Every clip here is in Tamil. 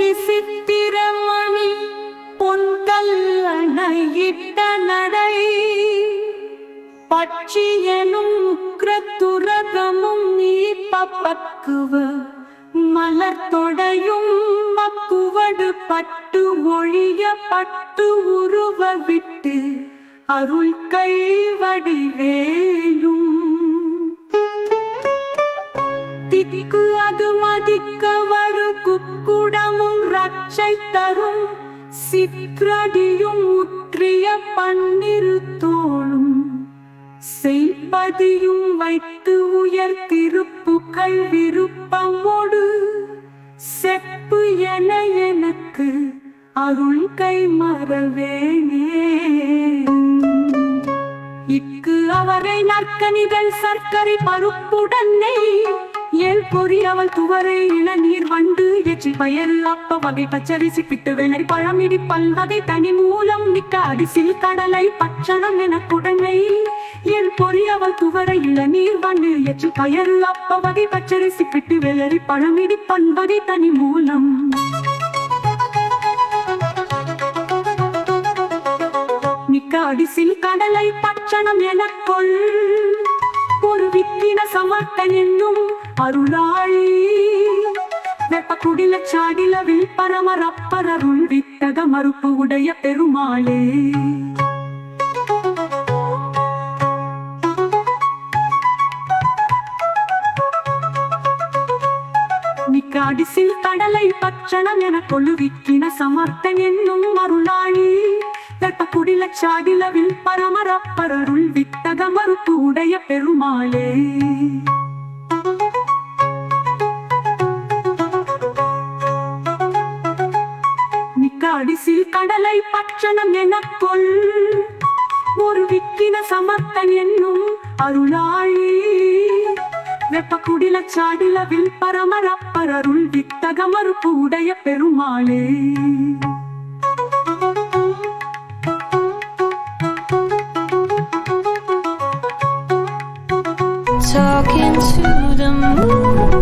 பொடி சித்திரமணி பொன்கல் அணையிட்ட நடை பட்சியனும் உக்ரத்துரகமும் நீ பக்குவ மலர்தொடையும் மக்குவடு பட்டு ஒழிய பட்டு உருவ விட்டு அருள் கை வடிவேயும் திக்கு அது மதிக்க வரு குக்குடமும் ரட்சை தரும் சிற்றடியும் உற்றிய பன்னிரு தோளும் செய்பதியும் வைத்து உயர் திருப்புகள் விருப்பமோடு செப்பு என எனக்கு அருள் கை மறவேனே இக்கு அவரை நற்கனிகள் சர்க்கரை பருப்புடனே ஏல் பொறி அவள் துவரை இளநீர் வண்டு எச்சி பயறு அப்ப வகை பச்சரிசி பிட்டு வெள்ளை பழமிடி பல்வகை தனி மூலம் மிக்க அரிசில் கடலை பச்சனம் என குடனை ஏல் பொறி அவள் துவரை இளநீர் வண்டு எச்சி பயறு அப்ப வகை பச்சரிசி பிட்டு வெள்ளை பழமிடி பல்வகை தனி மூலம் மிக்க அரிசில் கடலை பச்சனம் என கொள் ஒரு விக்கின சமர்த்தன் என்னும் அருளாளி வெப்ப குடில சாடிலவில் பரமரப்பரருள் வித்தக மறுப்பு உடைய பெருமாளே மிக்க அடிசில் கடலை பச்சனம் என கொள்ளு விக்கின சமர்த்தன் என்னும் அருளாளி வெப்ப குடில சாடிலவில் பரமரப்பரருள் வித்தக மறுப்பு உடைய பெருமாளே அடிசில் கடலை பச்சனம் என கொள் ஒரு விக்கின சமர்த்தன் என்னும் அருளாளி வெப்ப குடில சாடிலவில் பரமரப்பரருள் வித்தக மறுப்பு உடைய பெருமாளே Talking to the moon.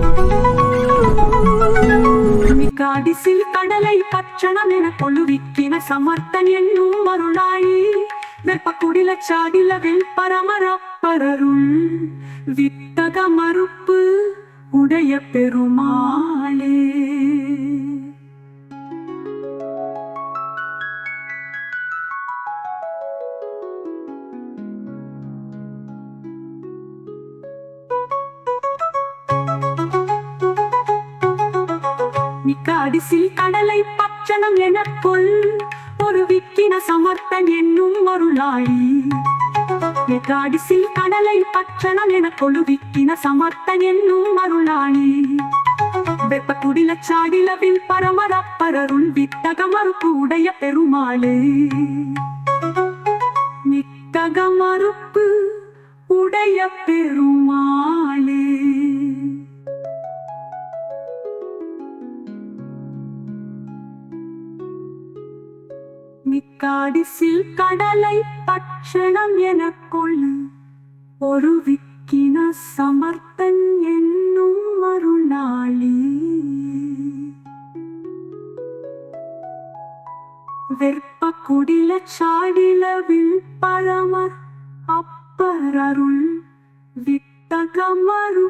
அடிசில் கடலை பச்சனம் என கொள்ளு விக்கின சமர்த்தன் என்னும் அருளாளி வெப்ப குடில சாடிலவில் பரமரப்பரருள் வித்தக மறுப்பு உடைய பெருமாளே மிக்க அடிசில் கடலை பச்சனம் என கொள் ஒரு விக்கின சமர்த்தன் என்னும் அருளாளி மிக்க அடிசில் கடலை பச்சனம் என கொள்ளு விக்கின சமர்த்தன் என்னும் அருளாளி வெப்ப குடில சாடிலவில் பரமரப்பரருள் வித்தக மறுப்பு உடைய பெருமாளே வித்தக மறுப்பு உடைய பெருமாளே மிக்காடிசில் கடலை பட்சணம் என கொள்ளு ஒரு விக்கின சமர்த்தன் என்னும் அருளாளி வெப்ப குடில சாடிலவில் பரமர் அப்பரருள் வித்தகமரு